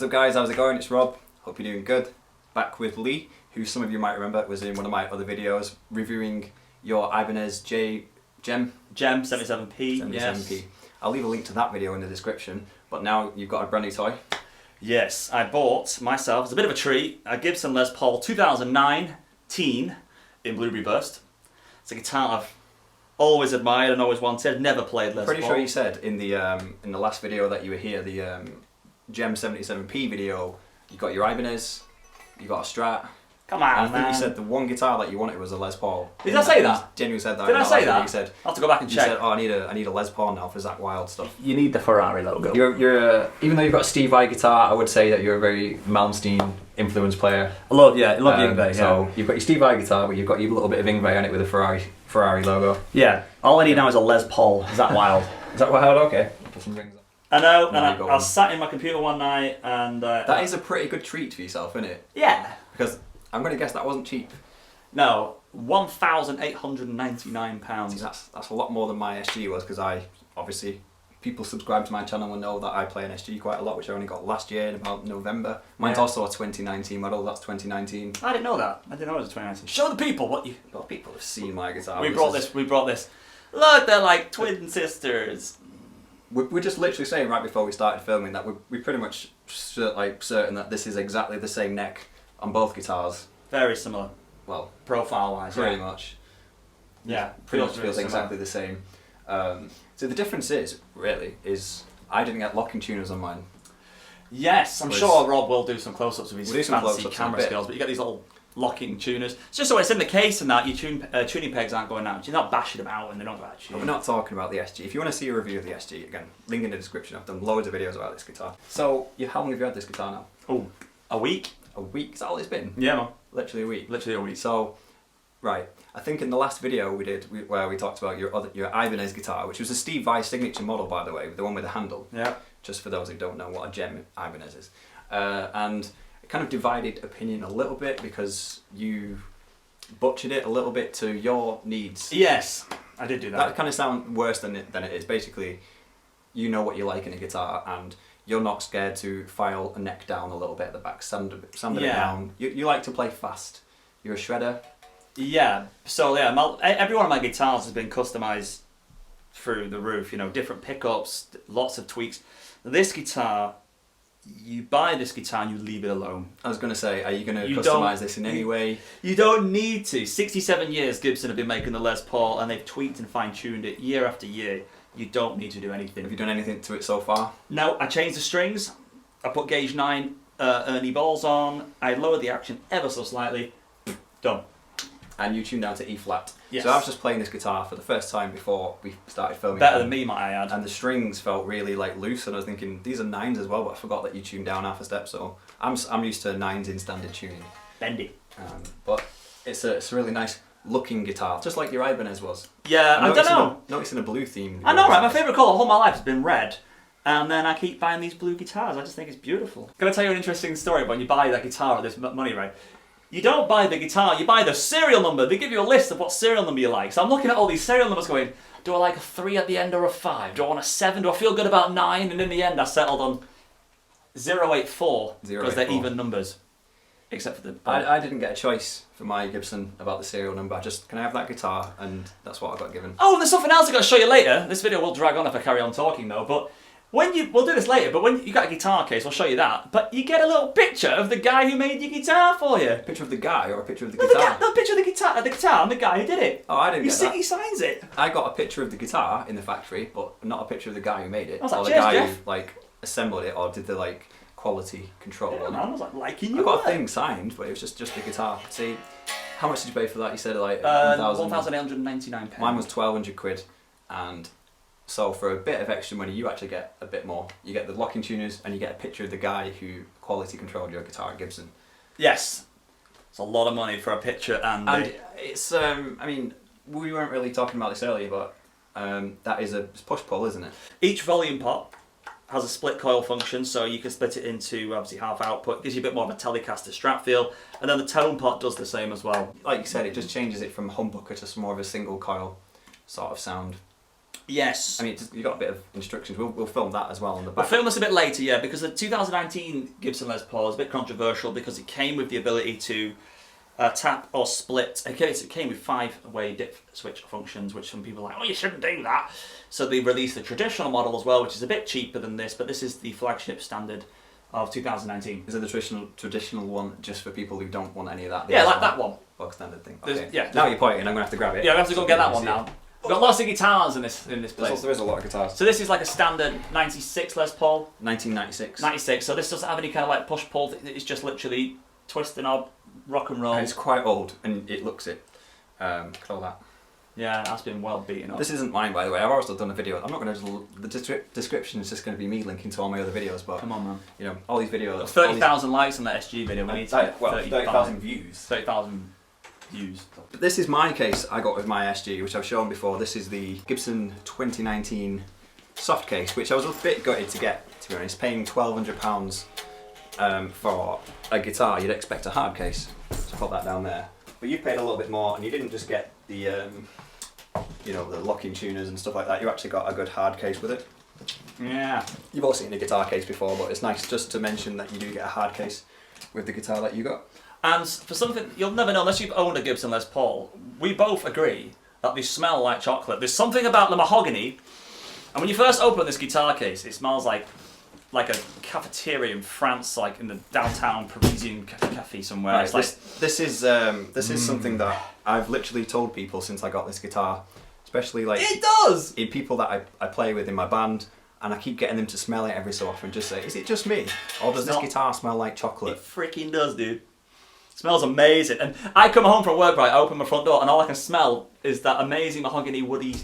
up guys, how's it going? It's Rob, hope you're doing good. Back with Lee, who some of you might remember was in one of my other videos reviewing your Ibanez JEM 77P. Yes. Yes. I'll leave a link to that video in the description, but now you've got a brand new toy. Yes, I bought myself, it's a bit of a treat, a Gibson Les Paul 2009 Teen in Blueberry Burst. It's a guitar I've always admired and always wanted, never played Les Paul. Pretty sure you said in the last video that you were here, the JEM 77P video, you got your Ibanez, you got a Strat. Come on, and I think you said the one guitar that you wanted was a Les Paul. Did I say that? Genuinely said that. Did I say that? You said, I'll have to go back and check. You said, oh, I need a Les Paul now for Zach Wild stuff. You need the Ferrari logo. You're even though you've got a Steve Vai guitar, I would say that you're a very Malmsteen influenced player. I love Inlay. So you've got your Steve Vai guitar, but you've got your little bit of Inlay on it with a Ferrari logo. Yeah. All I need now is a Les Paul. Is that wild? Is that Wild? Okay. I'll put some rings on. I know, and I was sat in my computer one night and... that is a pretty good treat for yourself, isn't it? Yeah. Because I'm going to guess that wasn't cheap. No, £1,899. See, that's a lot more than my SG was, because obviously, people subscribe to my channel will know that I play an SG quite a lot, which I only got last year in about November. Mine's also a 2019 model, that's 2019. I didn't know that. I didn't know it was 2019. Show the people what you... Well, people have seen my guitar. We brought this. Look, they're like twin sisters. We're just literally saying right before we started filming that we're pretty much certain that this is exactly the same neck on both guitars. Very similar. Well, profile-wise, pretty much. Yeah, pretty much feels exactly the same. So the difference is I didn't get locking tuners on mine. Yes, I'm sure Rob will do some close-ups of his fancy camera skills, but you get these little locking tuners. It's just so it's in the case and that your tuning pegs aren't going out. You're not bashing them out and they don't go out. We're not talking about the SG. If you want to see a review of the SG, again, link in the description. I've done loads of videos about this guitar. So, how long have you had this guitar now? Oh, a week. A week? Is that all it's been? Yeah, man. Literally a week. Literally a week. So, right. I think in the last video we did, where we talked about your Ibanez guitar, which was a Steve Vai signature model, by the way, the one with the handle. Yeah. Just for those who don't know what a JEM Ibanez is, and it kind of divided opinion a little bit because you butchered it a little bit to your needs. Yes, I did do that. That kind of sounds worse than it is. Basically, you know what you like in a guitar, and you're not scared to file a neck down a little bit at the back, sand it down. You like to play fast. You're a shredder. Yeah. So yeah, every one of my guitars has been customized through the roof. You know, different pickups, lots of tweaks. This guitar, you buy this guitar and you leave it alone. I was going to say, are you going to customize this in any way? You don't need to. 67 years Gibson have been making the Les Paul and they've tweaked and fine-tuned it year after year. You don't need to do anything. Have you done anything to it so far? No, I changed the strings. I put gauge 9 Ernie balls on. I lowered the action ever so slightly. Done. And you tuned down to E flat. Yes. So I was just playing this guitar for the first time before we started filming. Better than me, might I add. And the strings felt really loose, and I was thinking these are 9s as well, but I forgot that you tuned down half a step. So I'm used to 9s in standard tuning. Bendy. But it's a really nice looking guitar, just like your Ibanez was. Yeah, I don't know. Noticing a blue theme. I know, right? My favourite colour all my life has been red. And then I keep buying these blue guitars. I just think it's beautiful. Can I tell you an interesting story about when you buy that guitar at this money, right? You don't buy the guitar, you buy the serial number. They give you a list of what serial number you like. So I'm looking at all these serial numbers going, do I like a 3 at the end or a 5? Do I want a 7? Do I feel good about 9? And in the end I settled on 084 because they're even numbers. Except for the... I didn't get a choice for my Gibson about the serial number. Can I have that guitar? And that's what I got given. Oh, and there's something else I've got to show you later. This video will drag on if I carry on talking though, but... we'll do this later, but when you got a guitar case, I'll show you that. But you get a little picture of the guy who made your guitar for you. A picture of the guy or a picture of the guitar? No, picture of the guitar and the guy who did it. Oh, I didn't get that. He signs it. I got a picture of the guitar in the factory, but not a picture of the guy who made it. I was like, or the cheers, guy Jeff. who assembled it or did the quality control on it. I was like, liking you. I got a thing signed, but it was just the guitar. See, how much did you pay for that? You said £1,899. Mine was 1,200 quid, and so for a bit of extra money, you actually get a bit more. You get the locking tuners, and you get a picture of the guy who quality controlled your guitar at Gibson. Yes, it's a lot of money for a picture, and it's. I mean, we weren't really talking about this earlier, but that is a push-pull, isn't it? Each volume pot has a split coil function, so you can split it into obviously half output. Gives you a bit more of a Telecaster Strat feel, and then the tone pot does the same as well. Like you said, it just changes it from humbucker to more of a single coil sort of sound. Yes. I mean, you got a bit of instructions. We'll film that as well on the back. We'll film this a bit later, yeah, because the 2019 Gibson Les Paul is a bit controversial because it came with the ability to tap or split. It came with 5-way dip switch functions, which some people are like, oh, you shouldn't do that. So they released the traditional model as well, which is a bit cheaper than this, but this is the flagship standard of 2019. Is it the traditional one just for people who don't want any of that? Yeah, like that one. Bog standard thing. There's- Okay. yeah. Now you're pointing, I'm gonna have to grab it. Yeah, we have to go get that one now. We've got lots of guitars in this place. There is a lot of guitars. So this is like a standard 96 Les Paul. 1996. 96, so this doesn't have any kind of like push-pull, it's just literally twist the knob, rock and roll. And it's quite old, and it looks it. Look at all that. Yeah, that's been well beaten up. This isn't mine, by the way. I've also done a video. I'm not going to. The description is just going to be me linking to all my other videos. But Come on, man. you know, all these videos. 30,000 likes on that SG video. We need to get 30,000 views. 30,000 views. But this is my case I got with my SG, which I've shown before. This is the Gibson 2019 soft case, which I was a bit gutted to get, to be honest. Paying £1,200 for a guitar, you'd expect a hard case. So put that down there. But you paid a little bit more, and you didn't just get the, you know, the locking tuners and stuff like that. You actually got a good hard case with it. Yeah. You've all seen a guitar case before, but it's nice just to mention that you do get a hard case with the guitar that you got. And for something, you'll never know unless you've owned a Gibson Les Paul, we both agree that they smell like chocolate. There's something about the mahogany, and when you first open this guitar case, it smells like a cafeteria in France, like in the downtown Parisian cafe somewhere. Right, It's like, this is something that I've literally told people since I got this guitar, especially like it does! in people that I play with in my band, and I keep getting them to smell it every so often. Just say, is it just me, or does this guitar smell like chocolate? It freaking does, dude. It smells amazing. And I come home from work, right, I open my front door, and all I can smell is that amazing mahogany, woody,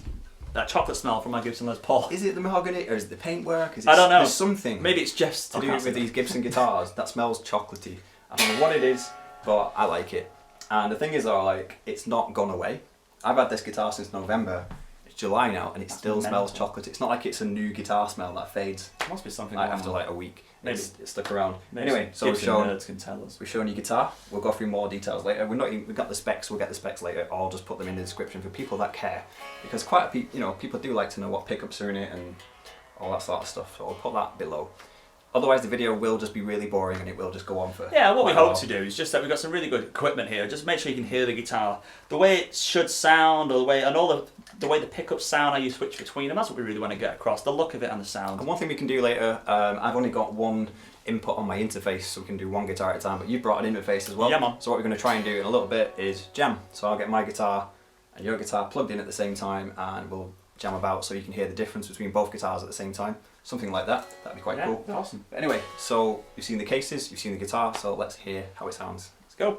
that chocolate smell from my Gibson Les Paul. Is it the mahogany, or is it the paintwork? I don't know. There's something Maybe it's just to do with these Gibson guitars that smells chocolatey. I don't know what it is, but I like it. And the thing is, though, like, it's not gone away. I've had this guitar since November. It's July now, and it still smells chocolate. It's not like it's a new guitar smell that fades. It must be something Like wrong after with like a week. Maybe. It's stuck around. Maybe Anyway, so Gibson nerds can tell us. we've shown you guitar. We'll go through more details later. We've got the specs. We'll get the specs later. Or I'll just put them in the description for people that care, because quite a people do like to know what pickups are in it and all that sort of stuff. So I'll put that below. Otherwise, the video will just be really boring and it will just go on for. Yeah, what we quite a hope while. to do is just that we've got some really good equipment here. Just make sure you can hear the guitar, the way it should sound, or the way the way the pickups sound, how you switch between them. That's what we really want to get across. The look of it and the sound. And one thing we can do later, I've only got one input on my interface, so we can do one guitar at a time. But you brought an interface as well. Yeah, man. So what we're going to try and do in a little bit is jam. So I'll get my guitar and your guitar plugged in at the same time, and we'll jam about so you can hear the difference between both guitars at the same time. Something like that. That'd be quite cool. Awesome. But anyway, so you've seen the cases, you've seen the guitar, so let's hear how it sounds. Let's go.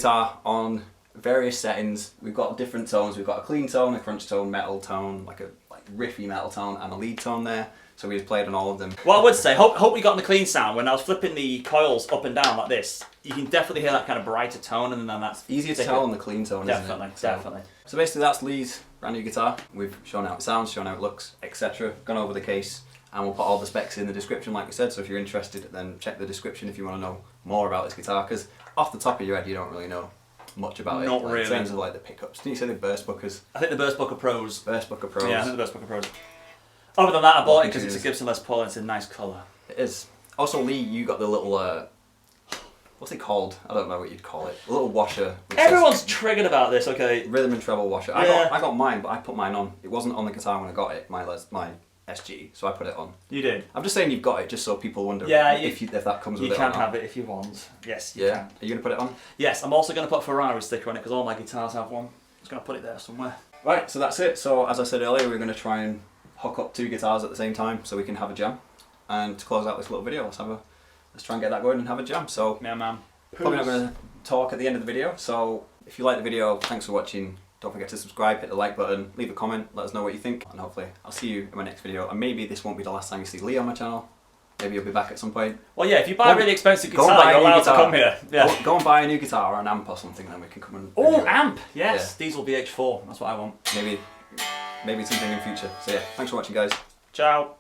guitar on various settings. We've got different tones. We've got a clean tone, a crunch tone, metal tone, like a riffy metal tone, and a lead tone there. So we just played on all of them. Well, I would say, hope you got the clean sound. When I was flipping the coils up and down like this, you can definitely hear that kind of brighter tone, and then that's easier to tell on the clean tone, definitely, isn't it? Definitely. So basically that's Lee's brand new guitar. We've shown how it sounds, shown how it looks, etc. Gone over the case, and we'll put all the specs in the description like we said, so if you're interested then check the description if you want to know more about this guitar, because off the top of your head you don't really know much about it. Not really. In terms of like the pickups. Didn't you say the Burstbuckers? I think the Burstbucker Pros. Burstbucker Pros. Yeah, I think the Burstbucker Pros. Other than that, I bought it because it's a Gibson Les Paul and it's a nice colour. It is. Also, Lee, you got the little, what's it called? I don't know what you'd call it. A little washer. Everyone's triggered about this, okay? Rhythm and treble washer. Yeah. I got mine, but I put mine on. It wasn't on the guitar when I got it, my SG, so I put it on. You did? I'm just saying you've got it, just so people wonder if that comes with it. You or can not. have it if you want. Yes, you can. Are you going to put it on? Yes, I'm also going to put a Ferrari sticker on it because all my guitars have one. I'm just going to put it there somewhere. Right, so that's it. So as I said earlier, we're going to try and hook up 2 guitars at the same time so we can have a jam. And to close out this little video, let's try and get that going and have a jam. So yeah, man. Probably not going to talk at the end of the video. So if you like the video, thanks for watching. Don't forget to subscribe, hit the like button, leave a comment, let us know what you think, and hopefully I'll see you in my next video. And maybe this won't be the last time you see Lee on my channel. Maybe you'll be back at some point. Well, yeah, if you buy a really expensive go guitar, you're allowed to come here. Yeah. Go and buy a new guitar or an amp or something, then we can come and. Oh, amp! Yes, yeah. Diesel VH4. That's what I want. Maybe something in future. So yeah, thanks for watching, guys. Ciao.